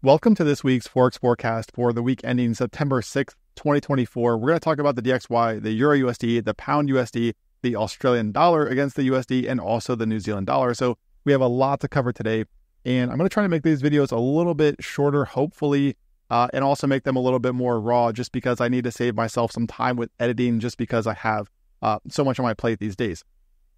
Welcome to this week's Forex forecast for the week ending September 6th, 2024. We're going to talk about the DXY, the EURUSD, the Pound USD, the Australian dollar against the USD, and also the New Zealand dollar. So we have a lot to cover today, and I'm going to try to make these videos a little bit shorter, hopefully, and also make them a little bit more raw just because I need to save myself some time with editing just because I have so much on my plate these days.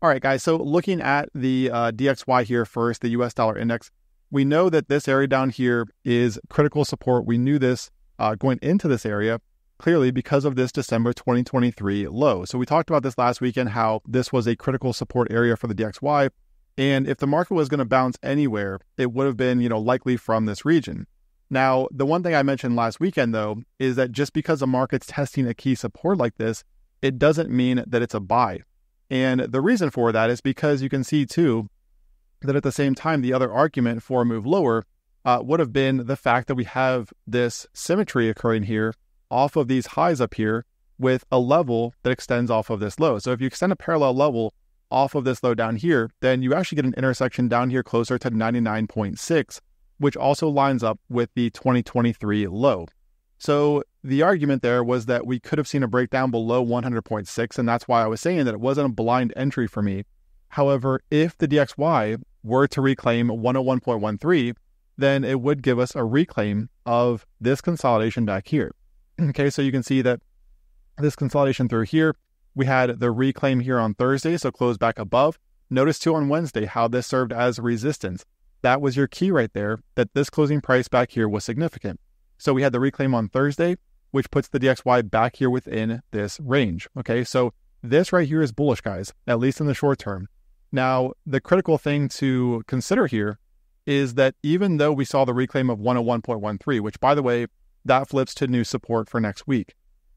All right, guys, so looking at the DXY here first, the US dollar index, we know that this area down here is critical support. We knew this going into this area clearly because of this December 2023 low. So we talked about this last weekend, how this was a critical support area for the DXY. And if the market was going to bounce anywhere, it would have been, likely from this region. Now, the one thing I mentioned last weekend, though, is that just because the market's testing a key support like this, it doesn't mean that it's a buy. And the reason for that is because you can see, too, that at the same time, the other argument for a move lower would have been the fact that we have this symmetry occurring here off of these highs up here with a level that extends off of this low. So if you extend a parallel level off of this low down here, then you actually get an intersection down here closer to 99.6, which also lines up with the 2023 low. So the argument there was that we could have seen a breakdown below 100.6, and that's why I was saying that it wasn't a blind entry for me. However, if the DXY were to reclaim 101.13, then it would give us a reclaim of this consolidation back here. Okay, so you can see that this consolidation through here, we had the reclaim here on Thursday, so close back above. Notice too on Wednesday how this served as resistance. That was your key right there, that this closing price back here was significant. So we had the reclaim on Thursday, which puts the DXY back here within this range. Okay, so this right here is bullish, guys, at least in the short term. Now, the critical thing to consider here is that even though we saw the reclaim of 101.13, which, by the way, that flips to new support for next week.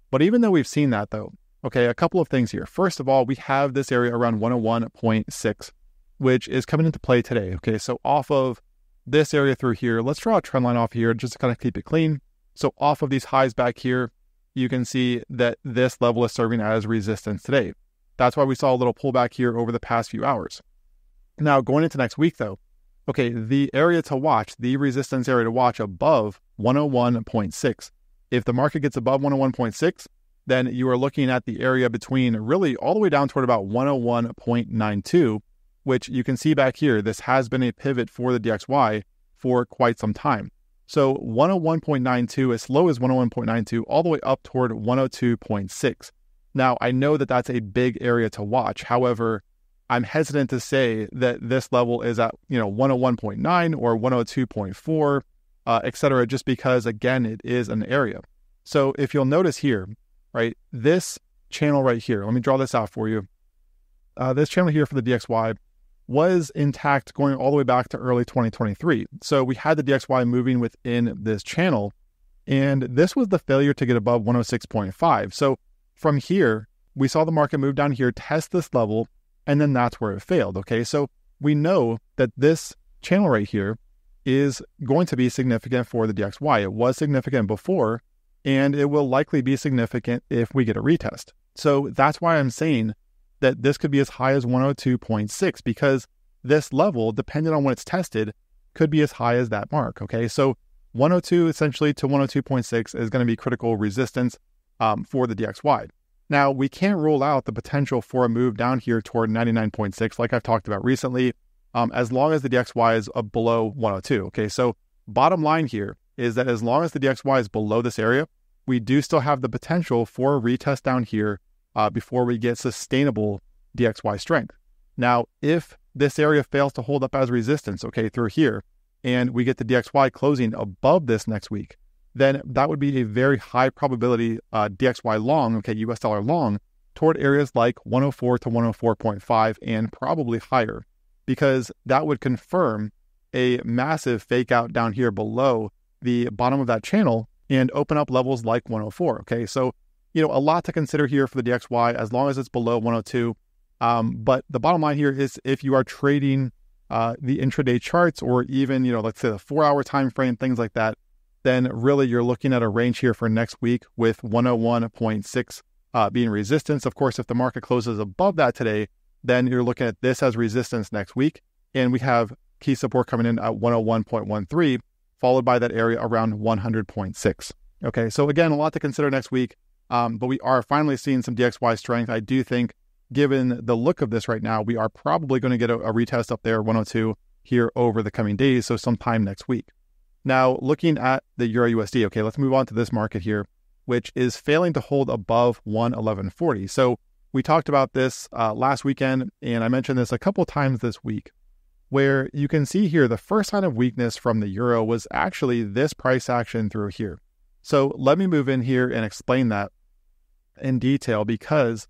But even though we've seen that, though, okay, a couple of things here. First of all, we have this area around 101.6, which is coming into play today. Okay, so off of this area through here, let's draw a trend line off here just to kind of keep it clean. So off of these highs back here, you can see that this level is serving as resistance today. That's why we saw a little pullback here over the past few hours. Now, going into next week, though, okay, the area to watch, the resistance area to watch above 101.6. If the market gets above 101.6, then you are looking at the area between really all the way down toward about 101.92, which you can see back here. This has been a pivot for the DXY for quite some time. So 101.92, as low as 101.92, all the way up toward 102.6. Now, I know that that's a big area to watch. However, I'm hesitant to say that this level is at 101.9 or 102.4, etc., just because, again, it is an area. So if you'll notice here, right, this channel right here, let me draw this out for you. This channel here for the DXY was intact going all the way back to early 2023. So we had the DXY moving within this channel, and this was the failure to get above 106.5. So from here, we saw the market move down here, test this level, and then that's where it failed, okay? So we know that this channel right here is going to be significant for the DXY. It was significant before, and it will likely be significant if we get a retest. So that's why I'm saying that this could be as high as 102.6, because this level, depending on when it's tested, could be as high as that mark, okay? So 102 essentially to 102.6 is going to be critical resistance for the DXY. Now, we can't rule out the potential for a move down here toward 99.6, like I've talked about recently, as long as the DXY is below 102. Okay, so bottom line here is that as long as the DXY is below this area, we do still have the potential for a retest down here before we get sustainable DXY strength. Now, if this area fails to hold up as resistance, okay, through here, and we get the DXY closing above this next week, then that would be a very high probability DXY long, okay, US dollar long, toward areas like 104 to 104.5 and probably higher, because that would confirm a massive fake out down here below the bottom of that channel and open up levels like 104, okay? So, a lot to consider here for the DXY as long as it's below 102. But the bottom line here is if you are trading the intraday charts or even, let's say the 4-hour time frame, things like that, then really you're looking at a range here for next week with 101.6 being resistance. Of course, if the market closes above that today, then you're looking at this as resistance next week. And we have key support coming in at 101.13 followed by that area around 100.6. Okay, so again, a lot to consider next week, but we are finally seeing some DXY strength. I do think, given the look of this right now, we are probably going to get a retest up there, 102, here over the coming days, so sometime next week. Now, looking at the EURUSD, okay, let's move on to this market here, which is failing to hold above 111.40. So we talked about this last weekend, and I mentioned this a couple times this week, where you can see here the first sign of weakness from the euro was actually this price action through here. So let me move in here and explain that in detail, because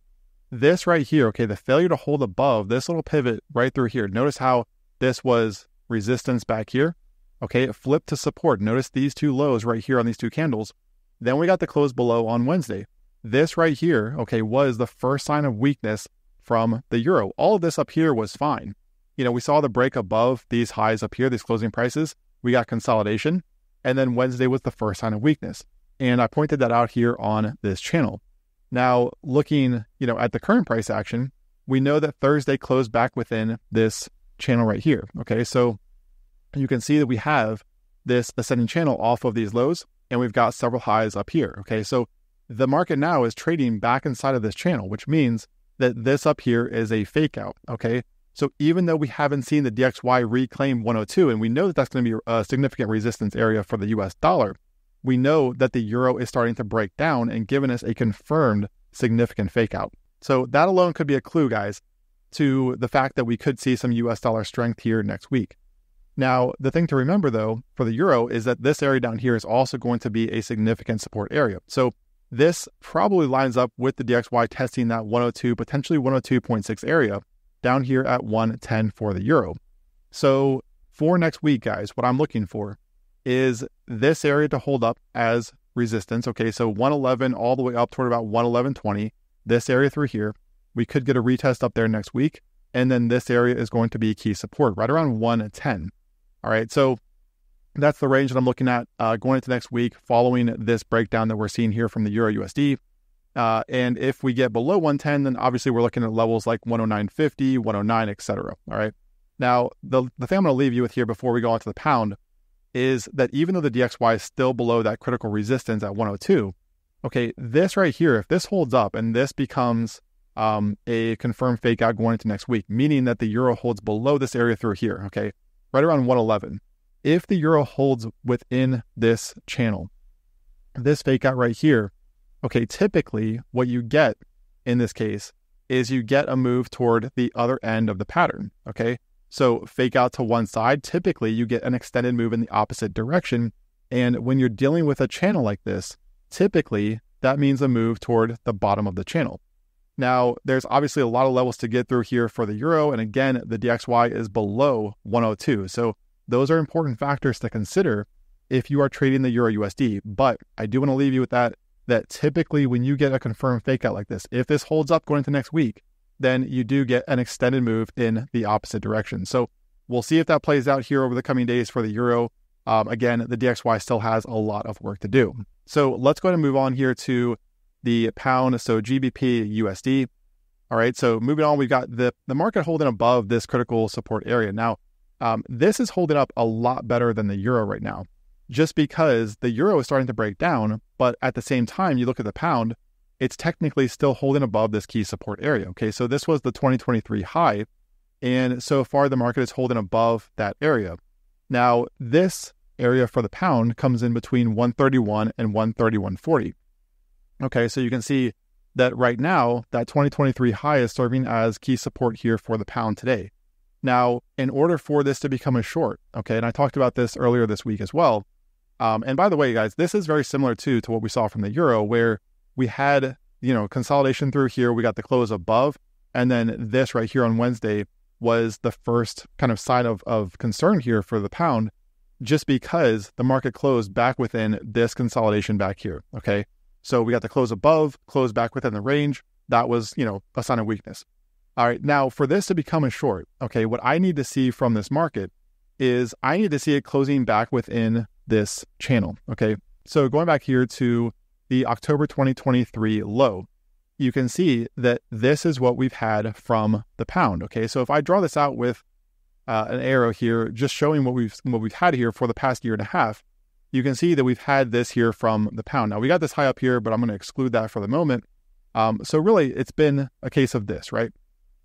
this right here, okay, the failure to hold above this little pivot right through here. Notice how this was resistance back here. Okay, it flipped to support. Notice these two lows right here on these two candles. Then we got the close below on Wednesday. This right here, okay, was the first sign of weakness from the euro. All of this up here was fine. You know, we saw the break above these highs up here, these closing prices. We got consolidation. And then Wednesday was the first sign of weakness. And I pointed that out here on this channel. Now, looking, at the current price action, we know that Thursday closed back within this channel right here. Okay, so you can see that we have this ascending channel off of these lows, and we've got several highs up here. Okay, so the market now is trading back inside of this channel, which means that this up here is a fake out. Okay, so even though we haven't seen the DXY reclaim 102, and we know that that's going to be a significant resistance area for the US dollar, we know that the euro is starting to break down and giving us a confirmed significant fake out. So that alone could be a clue, guys, to the fact that we could see some US dollar strength here next week. Now, the thing to remember, though, for the euro is that this area down here is also going to be a significant support area. So this probably lines up with the DXY testing that 102, potentially 102.6 area down here at 110 for the euro. So for next week, guys, what I'm looking for is this area to hold up as resistance. Okay, so 111 all the way up toward about 111.20. This area through here, we could get a retest up there next week. And then this area is going to be key support right around 110. All right, so that's the range that I'm looking at going into next week following this breakdown that we're seeing here from the EURUSD. And if we get below 110, then obviously we're looking at levels like 109.50, 109, etc. All right. Now, the thing I'm going to leave you with here before we go on to the pound is that even though the DXY is still below that critical resistance at 102, okay, this right here, if this holds up and this becomes a confirmed fake out going into next week, meaning that the euro holds below this area through here, okay, right around 111. If the euro holds within this channel, this fake out right here, okay, typically what you get in this case is you get a move toward the other end of the pattern, okay? So fake out to one side, typically you get an extended move in the opposite direction. And when you're dealing with a channel like this, typically that means a move toward the bottom of the channel. Now, there's obviously a lot of levels to get through here for the euro. And again, the DXY is below 102. So those are important factors to consider if you are trading the EURUSD. But I do want to leave you with that typically when you get a confirmed fake out like this, if this holds up going into next week, then you do get an extended move in the opposite direction. So we'll see if that plays out here over the coming days for the euro. Again, the DXY still has a lot of work to do. So let's go ahead and move on here to the pound, so GBPUSD. All right, so moving on, we've got the market holding above this critical support area. Now, this is holding up a lot better than the euro right now, just because the euro is starting to break down, but at the same time, you look at the pound, it's technically still holding above this key support area. Okay, so this was the 2023 high, and so far the market is holding above that area. Now, this area for the pound comes in between 131 and 131.40. Okay, so you can see that right now, that 2023 high is serving as key support here for the pound today. Now, in order for this to become a short, okay, and I talked about this earlier this week as well. And by the way, guys, this is very similar to what we saw from the euro, where we had, consolidation through here. We got the close above, and then this right here on Wednesday was the first kind of sign of concern here for the pound, just because the market closed back within this consolidation back here. Okay, so we got the close above, close back within the range. That was, a sign of weakness. All right, now for this to become a short, okay, what I need to see from this market is I need to see it closing back within this channel. Okay, so going back here to the October 2023 low, you can see that this is what we've had from the pound. Okay, so if I draw this out with an arrow here, just showing what we've had here for the past year and a half, you can see that we've had this here from the pound. Now we got this high up here, but I'm going to exclude that for the moment. So really, it's been a case of this, right?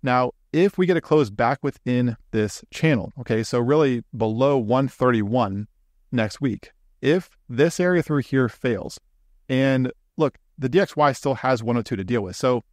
Now, if we get a close back within this channel, okay, so really below 131 next week, if this area through here fails, and look, the DXY still has 102 to deal with. So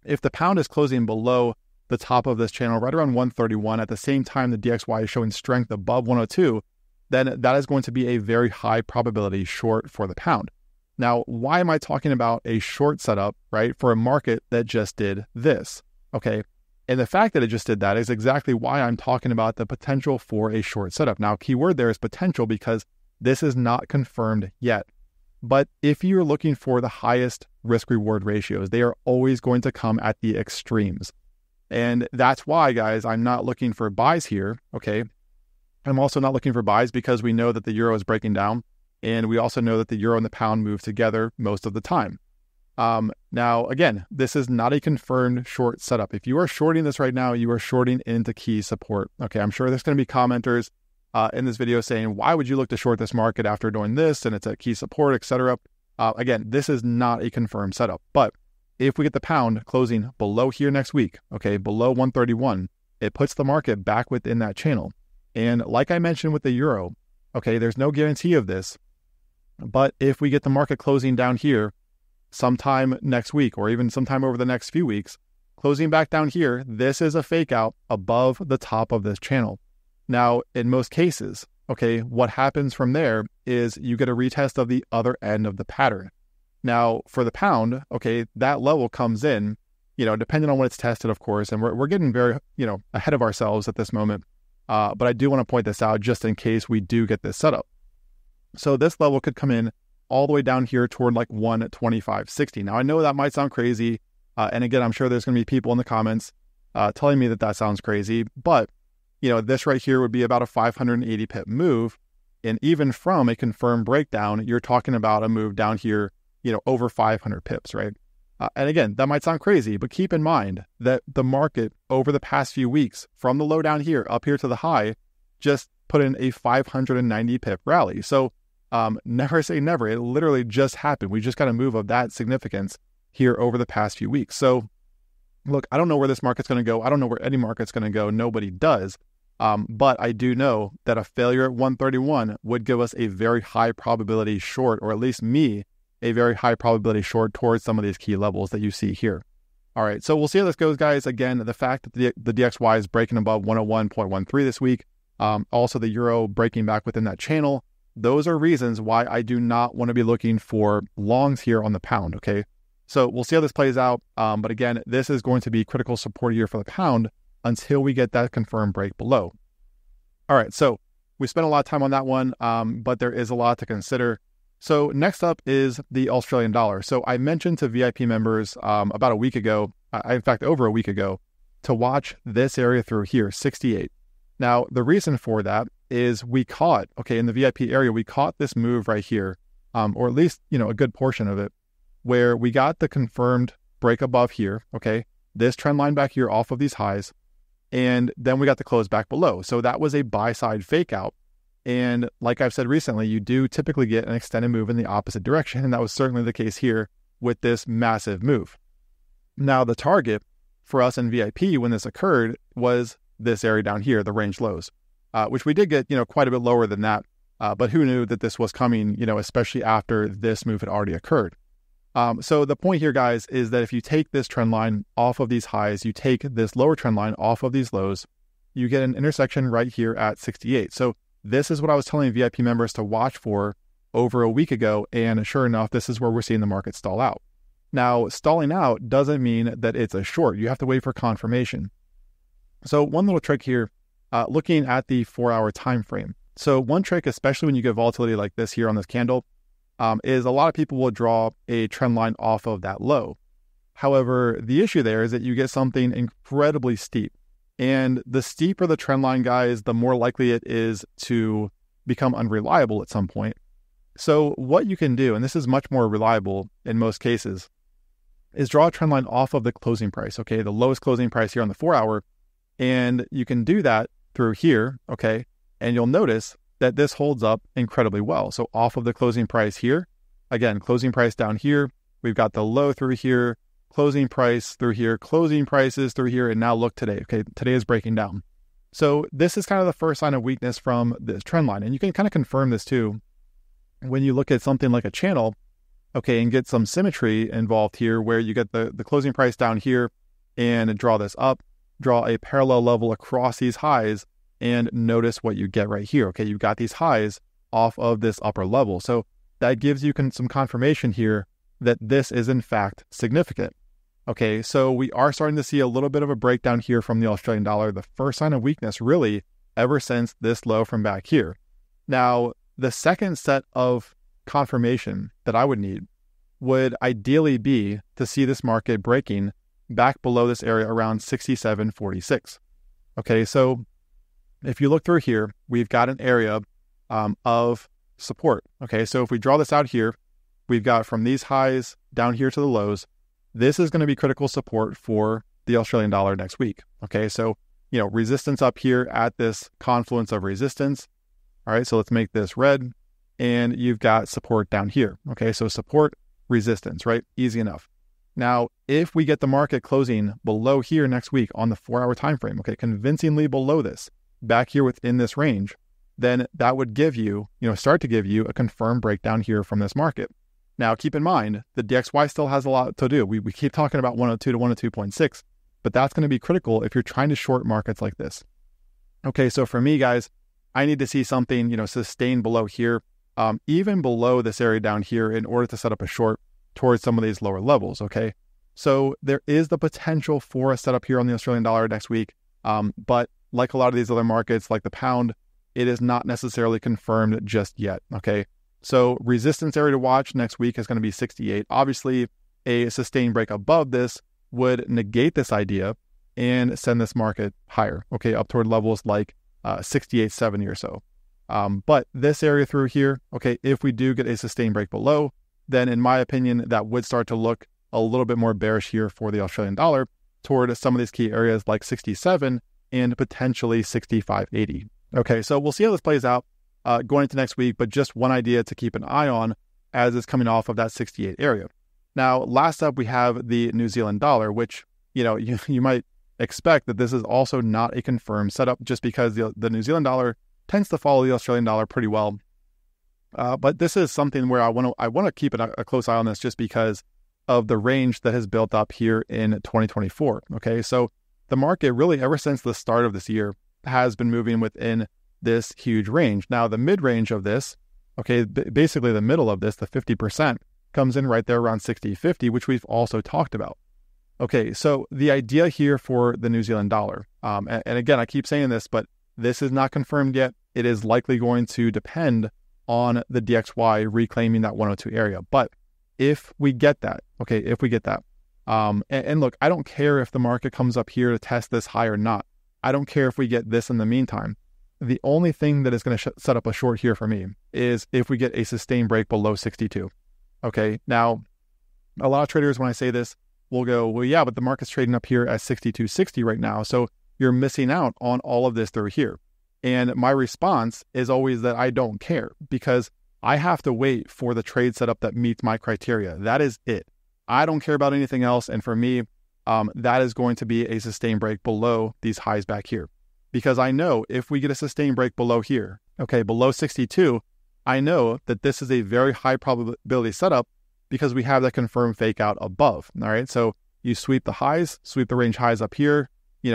if the pound is closing below the top of this channel, right around 131, at the same time the DXY is showing strength above 102, then that is going to be a very high probability short for the pound. Now, why am I talking about a short setup, right, for a market that just did this? Okay, and the fact that it just did that is exactly why I'm talking about the potential for a short setup. Now, keyword there is potential because this is not confirmed yet. But if you're looking for the highest risk-reward ratios, they are always going to come at the extremes. And that's why, guys, I'm not looking for buys here, okay? I'm also not looking for buys because we know that the euro is breaking down, and we also know that the euro and the pound move together most of the time. Now, again, this is not a confirmed short setup. If you are shorting this right now, you are shorting into key support. Okay, I'm sure there's going to be commenters in this video saying, why would you look to short this market after doing this and it's at key support, etc. Again, this is not a confirmed setup. But if we get the pound closing below here next week, okay, below 131, it puts the market back within that channel. And like I mentioned with the euro, okay, there's no guarantee of this. But if we get the market closing down here sometime next week or even sometime over the next few weeks, closing back down here, this is a fake out above the top of this channel. Now, in most cases, okay, what happens from there is you get a retest of the other end of the pattern. Now, for the pound, okay, that level comes in, depending on when it's tested, of course, and we're getting very, ahead of ourselves at this moment. But I do want to point this out just in case we do get this setup. So this level could come in all the way down here toward like 125.60. Now, I know that might sound crazy. And again, I'm sure there's going to be people in the comments telling me that that sounds crazy. But, this right here would be about a 580 pip move. And even from a confirmed breakdown, you're talking about a move down here, over 500 pips, right? And again, that might sound crazy, but keep in mind that the market over the past few weeks, from the low down here up here to the high, just put in a 590 pip rally. So never say never. It literally just happened. We just got a move of that significance here over the past few weeks. So look, I don't know where this market's going to go. I don't know where any market's going to go. Nobody does. But I do know that a failure at 131 would give us a very high probability short, or at least me, a very high probability short towards some of these key levels that you see here. All right, so we'll see how this goes, guys. Again, the fact that the DXY is breaking above 101.13 this week, also the euro breaking back within that channel, those are reasons why I do not want to be looking for longs here on the pound, okay? So we'll see how this plays out. But again, this is going to be critical support here for the pound until we get that confirmed break below. All right, so we spent a lot of time on that one, but there is a lot to consider. So next up is the Australian dollar. So I mentioned to VIP members about a week ago, in fact, over a week ago, to watch this area through here, 68. Now, the reason for that is we caught, okay, in the VIP area, we caught this move right here, or at least, a good portion of it, where we got the confirmed break above here, okay, this trend line back here off of these highs, and then we got the close back below. So that was a buy side fake out. And like I've said recently, you do typically get an extended move in the opposite direction. And that was certainly the case here with this massive move. Now, the target for us in VIP when this occurred was this area down here, the range lows, which we did get, quite a bit lower than that. But who knew that this was coming, especially after this move had already occurred. So the point here, guys, is that if you take this trend line off of these highs, you take this lower trend line off of these lows, you get an intersection right here at 68. So this is what I was telling VIP members to watch for over a week ago, and sure enough, this is where we're seeing the market stall out. Now, stalling out doesn't mean that it's a short. You have to wait for confirmation. So one little trick here, looking at the 4-hour time frame. So one trick, especially when you get volatility like this here on this candle, is a lot of people will draw a trend line off of that low. However, the issue there is that you get something incredibly steep. And the steeper the trend line, guys, the more likely it is to become unreliable at some point. So what you can do, and this is much more reliable in most cases, is draw a trend line off of the closing price, okay, the lowest closing price here on the 4-hour. And you can do that through here, okay? And you'll notice that this holds up incredibly well. So off of the closing price here, again, closing price down here, we've got the low through here, closing price through here, closing prices through here, and now look today. Okay, today is breaking down. So this is kind of the first sign of weakness from this trend line. And you can kind of confirm this too when you look at something like a channel, okay, and get some symmetry involved here where you get the closing price down here and draw this up, draw a parallel level across these highs, and notice what you get right here. Okay, you've got these highs off of this upper level. So that gives you some confirmation here that this is in fact significant. Okay, so we are starting to see a little bit of a breakdown here from the Australian dollar, the first sign of weakness really ever since this low from back here. Now, the second set of confirmation that I would need would ideally be to see this market breaking back below this area around 67.46. Okay, so if you look through here, we've got an area of support. Okay, so if we draw this out here, we've got from these highs down here to the lows, this is going to be critical support for the Australian dollar next week. Okay, so, resistance up here at this confluence of resistance. All right, so let's make this red. And you've got support down here. Okay, so support, resistance, right? Easy enough. Now, if we get the market closing below here next week on the 4-hour time frame, okay, convincingly below this, back here within this range, then that would give you, start to give you a confirmed breakdown here from this market. Now, keep in mind, the DXY still has a lot to do. We keep talking about 102 to 102.6, but that's going to be critical if you're trying to short markets like this. Okay, so for me, guys, I need to see something, sustained below here, even below this area down here in order to set up a short towards some of these lower levels, okay? So there is the potential for a setup here on the Australian dollar next week, but like a lot of these other markets, like the pound, it is not necessarily confirmed just yet, okay? So resistance area to watch next week is going to be 68. Obviously, a sustained break above this would negate this idea and send this market higher, okay, up toward levels like 68.70 or so. But this area through here, okay, if we do get a sustained break below, then in my opinion, that would start to look a little bit more bearish here for the Australian dollar toward some of these key areas like 67 and potentially 65.80. Okay, so we'll see how this plays out going into next week, but just one idea to keep an eye on as it's coming off of that 68 area. Now, last up, we have the New Zealand dollar, which, you might expect that this is also not a confirmed setup just because the New Zealand dollar tends to follow the Australian dollar pretty well. But this is something where I want to keep a close eye on this just because of the range that has built up here in 2024. Okay, so the market really ever since the start of this year has been moving within this huge range. Now, the mid-range of this, okay, basically the middle of this, the 50%, comes in right there around 60.50, which we've also talked about. Okay, so the idea here for the New Zealand dollar, and again, I keep saying this, but this is not confirmed yet. It is likely going to depend on the DXY reclaiming that 102 area. But if we get that, okay, and look, I don't care if the market comes up here to test this high or not. I don't care if we get this in the meantime. The only thing that is going to set up a short here for me is if we get a sustained break below 62. Okay, now, a lot of traders, when I say this, will go, well, yeah, but the market's trading up here at 62.60 right now, so you're missing out on all of this through here. And my response is always that I don't care because I have to wait for the trade setup that meets my criteria. That is it. I don't care about anything else. And for me, that is going to be a sustained break below these highs back here. Because I know if we get a sustained break below here, okay, below 62, I know that this is a very high probability setup because we have that confirmed fake out above. All right, so you sweep the highs, sweep the range highs up here,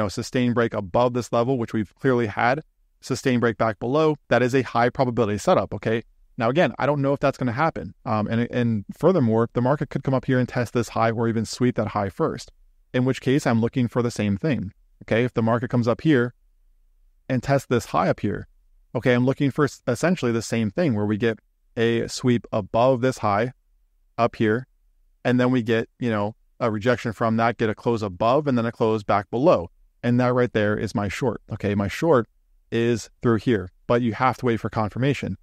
sustained break above this level, which we've clearly had, sustained break back below. That is a high probability setup, okay? Now, again, I don't know if that's going to happen. And furthermore, the market could come up here and test this high or even sweep that high first, in which case I'm looking for the same thing, okay? If the market comes up here and tests this high up here, okay, I'm looking for essentially the same thing where we get a sweep above this high up here, and then we get, a rejection from that, get a close above, and then a close back below. And that right there is my short, okay? My short is through here, but you have to wait for confirmation.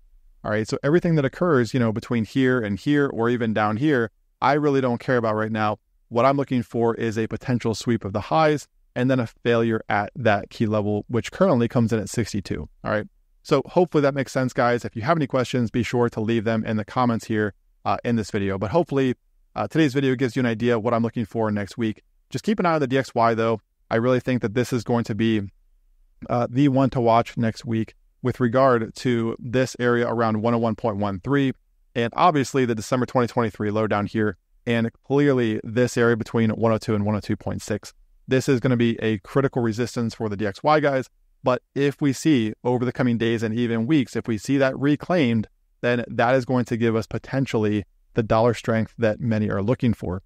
All right, so everything that occurs, between here and here, or even down here, I really don't care about right now. What I'm looking for is a potential sweep of the highs and then a failure at that key level, which currently comes in at 62. All right. So hopefully that makes sense, guys. If you have any questions, be sure to leave them in the comments here in this video. But hopefully today's video gives you an idea of what I'm looking for next week. Just keep an eye on the DXY though. I really think that this is going to be the one to watch next week with regard to this area around 101.13 and obviously the December 2023 low down here, and clearly this area between 102 and 102.6. This is going to be a critical resistance for the DXY, guys. But if we see over the coming days and even weeks, if we see that reclaimed, then that is going to give us potentially the dollar strength that many are looking for.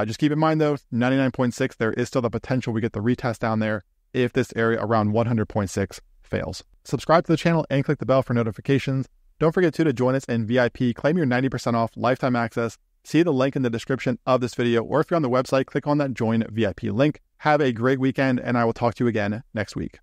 Just keep in mind though, 99.6, there is still the potential we get the retest down there if this area around 100.6 fails. Subscribe to the channel and click the bell for notifications. Don't forget to join us in VIP, claim your 90% off lifetime access. See the link in the description of this video, or if you're on the website, click on that join VIP link. Have a great weekend, and I will talk to you again next week.